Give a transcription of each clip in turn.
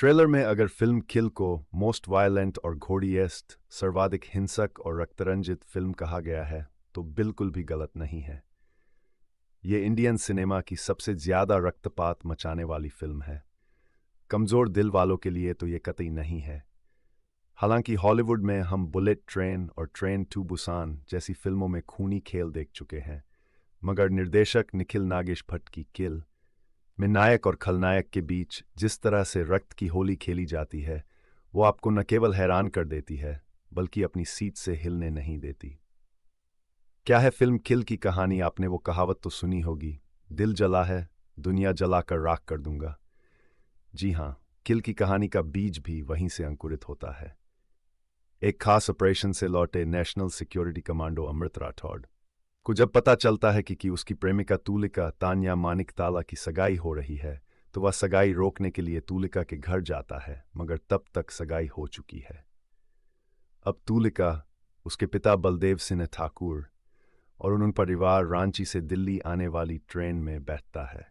Trailer में अगर film किल को मोस्ट वायलेंट और घोड़िएस्ट सर्वाधिक हिंसक और रक्तरंजित फिल्म कहा गया है तो बिल्कुल भी गलत नहीं है। ये इंडियन सिनेमा की सबसे ज्यादा रक्तपात मचाने वाली फिल्म है। कमजोर दिल वालों के लिए तो ये कतई नहीं है। हालांकि हॉलीवुड में हम बुलेट ट्रेन और ट्रेन टू बुसान जैसी फिल्मों में खूनी खेल देख चुके हैं, मगर निर्देशक निखिल नागेश भट्ट की किल में नायक और खलनायक के बीच जिस तरह से रक्त की होली खेली जाती है, वो आपको न केवल हैरान कर देती है बल्कि अपनी सीट से हिलने नहीं देती। क्या है फिल्म किल की कहानी? आपने वो कहावत तो सुनी होगी, दिल जला है, दुनिया जलाकर राख कर दूंगा। जी हाँ, किल की कहानी का बीज भी वहीं से अंकुरित होता है। एक खास ऑपरेशन से लौटे नेशनल सिक्योरिटी कमांडो अमृत राठौड़ को जब पता चलता है कि उसकी प्रेमिका तूलिका तान्या मानिकताला की सगाई हो रही है, तो वह सगाई रोकने के लिए तूलिका के घर जाता है, मगर तब तक सगाई हो चुकी है। अब तूलिका, उसके पिता बलदेव सिंह ठाकुर और उन परिवार रांची से दिल्ली आने वाली ट्रेन में बैठता है।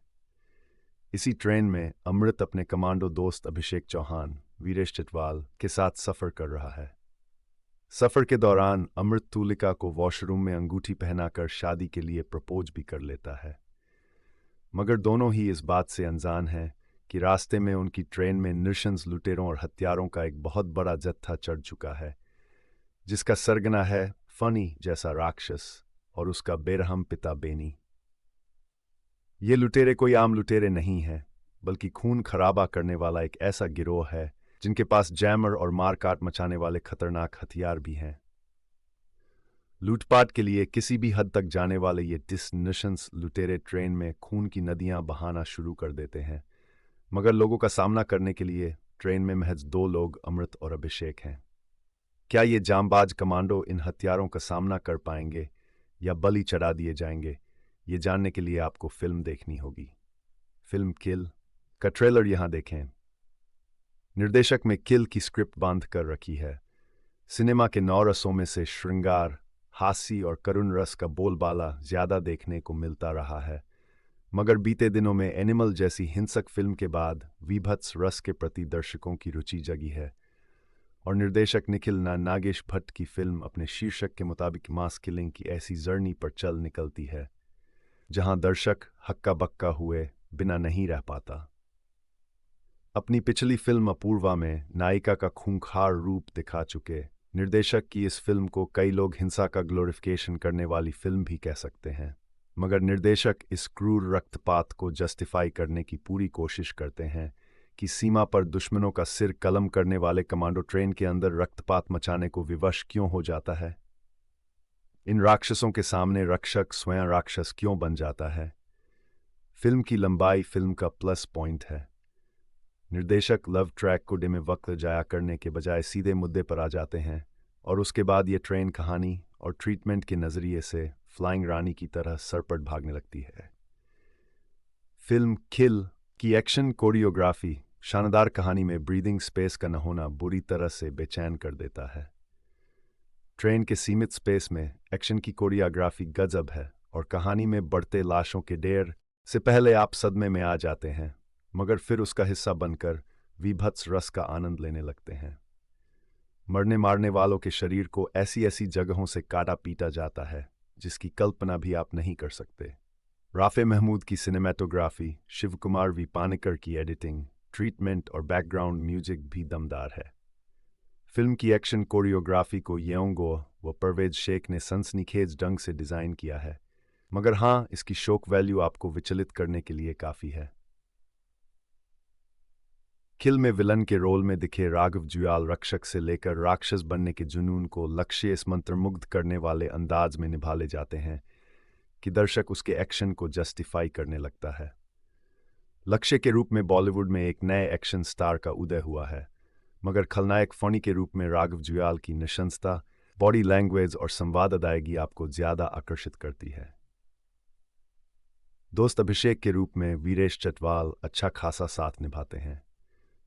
इसी ट्रेन में अमृत अपने कमांडो दोस्त अभिषेक चौहान, वीरेश चिटवाल के साथ सफर कर रहा है। सफर के दौरान अमृत तूलिका को वॉशरूम में अंगूठी पहनाकर शादी के लिए प्रपोज भी कर लेता है, मगर दोनों ही इस बात से अनजान हैं कि रास्ते में उनकी ट्रेन में नृशंस लुटेरों और हत्यारों का एक बहुत बड़ा जत्था चढ़ चुका है, जिसका सरगना है फनी जैसा राक्षस और उसका बेरहम पिता बेनी। ये लुटेरे कोई आम लुटेरे नहीं हैं, बल्कि खून खराबा करने वाला एक ऐसा गिरोह है जिनके पास जैमर और मारकाट मचाने वाले खतरनाक हथियार भी हैं। लूटपाट के लिए किसी भी हद तक जाने वाले ये नृशंस लुटेरे ट्रेन में खून की नदियां बहाना शुरू कर देते हैं, मगर लोगों का सामना करने के लिए ट्रेन में महज दो लोग, अमृत और अभिषेक, हैं। क्या ये जांबाज कमांडो इन हथियारों का सामना कर पाएंगे या बलि चढ़ा दिए जाएंगे? ये जानने के लिए आपको फिल्म देखनी होगी। फिल्म किल का ट्रेलर यहां देखें। निर्देशक में किल की स्क्रिप्ट बांध कर रखी है। सिनेमा के 9 रसों में से श्रृंगार, हास्य और करुण रस का बोलबाला ज्यादा देखने को मिलता रहा है, मगर बीते दिनों में एनिमल जैसी हिंसक फिल्म के बाद वीभत्स रस के प्रति दर्शकों की रुचि जगी है, और निर्देशक निखिल नागेश भट्ट की फिल्म अपने शीर्षक के मुताबिक मास किलिंग की ऐसी जर्नी पर चल निकलती है जहां दर्शक हक्का बक्का हुए बिना नहीं रह पाता। अपनी पिछली फिल्म अपूर्वा में नायिका का खूंखार रूप दिखा चुके निर्देशक की इस फिल्म को कई लोग हिंसा का ग्लोरिफिकेशन करने वाली फिल्म भी कह सकते हैं, मगर निर्देशक इस क्रूर रक्तपात को जस्टिफाई करने की पूरी कोशिश करते हैं कि सीमा पर दुश्मनों का सिर कलम करने वाले कमांडो ट्रेन के अंदर रक्तपात मचाने को विवश क्यों हो जाता है। इन राक्षसों के सामने रक्षक स्वयं राक्षस क्यों बन जाता है। फिल्म की लंबाई फिल्म का प्लस पॉइंट है। निर्देशक लव ट्रैक को में वक्त जाया करने के बजाय सीधे मुद्दे पर आ जाते हैं, और उसके बाद ये ट्रेन कहानी और ट्रीटमेंट के नज़रिए से फ्लाइंग रानी की तरह सरपट भागने लगती है। फिल्म किल की एक्शन कोरियोग्राफी शानदार कहानी में ब्रीदिंग स्पेस का न होना बुरी तरह से बेचैन कर देता है। ट्रेन के सीमित स्पेस में एक्शन की कोरियोग्राफी गजब है, और कहानी में बढ़ते लाशों के ढेर से पहले आप सदमे में आ जाते हैं, मगर फिर उसका हिस्सा बनकर वीभत्स रस का आनंद लेने लगते हैं। मरने मारने वालों के शरीर को ऐसी ऐसी जगहों से काटा पीटा जाता है जिसकी कल्पना भी आप नहीं कर सकते। राफे महमूद की सिनेमेटोग्राफी, शिव कुमार वी पानेकर की एडिटिंग, ट्रीटमेंट और बैकग्राउंड म्यूजिक भी दमदार है। फिल्म की एक्शन कोरियोग्राफी को येओंगो व परवेज शेख ने सनसनीखेज ढंग से डिज़ाइन किया है, मगर हाँ, इसकी शोक वैल्यू आपको विचलित करने के लिए काफ़ी है। किल में विलन के रोल में दिखे राघव जुयाल रक्षक से लेकर राक्षस बनने के जुनून को लक्ष्य इस मंत्रमुग्ध करने वाले अंदाज में निभा ले जाते हैं कि दर्शक उसके एक्शन को जस्टिफाई करने लगता है। लक्ष्य के रूप में बॉलीवुड में एक नए एक्शन स्टार का उदय हुआ है, मगर खलनायक फनी के रूप में राघव जुयाल की निशंसता, बॉडी लैंग्वेज और संवाद अदायगी आपको ज्यादा आकर्षित करती है। दोस्त अभिषेक के रूप में वीरेश चटवाल अच्छा खासा साथ निभाते हैं।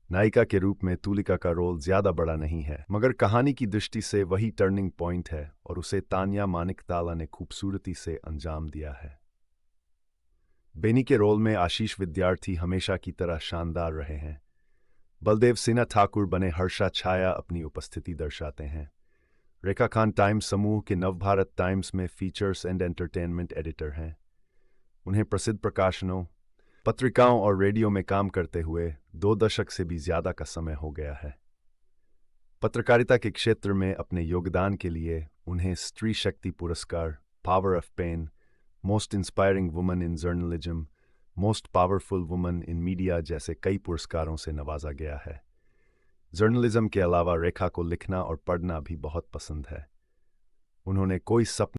नायिका के रूप में तूलिका का रोल ज्यादा बड़ा नहीं है, मगर कहानी की दृष्टि से वही टर्निंग पॉइंट है और उसे तान्या मानिकताला ने खूबसूरती से अंजाम दिया है। बेनी के रोल में आशीष विद्यार्थी हमेशा की तरह शानदार रहे हैं, बलदेव सिन्हा ठाकुर बने हर्षा छाया अपनी उपस्थिति दर्शाते हैं। रेखा खान टाइम्स समूह के नवभारत टाइम्स में फीचर्स एंड एंटरटेनमेंट एडिटर हैं। उन्हें प्रसिद्ध प्रकाशनों, पत्रिकाओं और रेडियो में काम करते हुए 2 दशक से भी ज्यादा का समय हो गया है। पत्रकारिता के क्षेत्र में अपने योगदान के लिए उन्हें स्त्री शक्ति पुरस्कार, power of pen, most inspiring woman in journalism, most powerful woman in media जैसे कई पुरस्कारों से नवाजा गया है। जर्नलिज्म के अलावा रेखा को लिखना और पढ़ना भी बहुत पसंद है। उन्होंने कोई सपना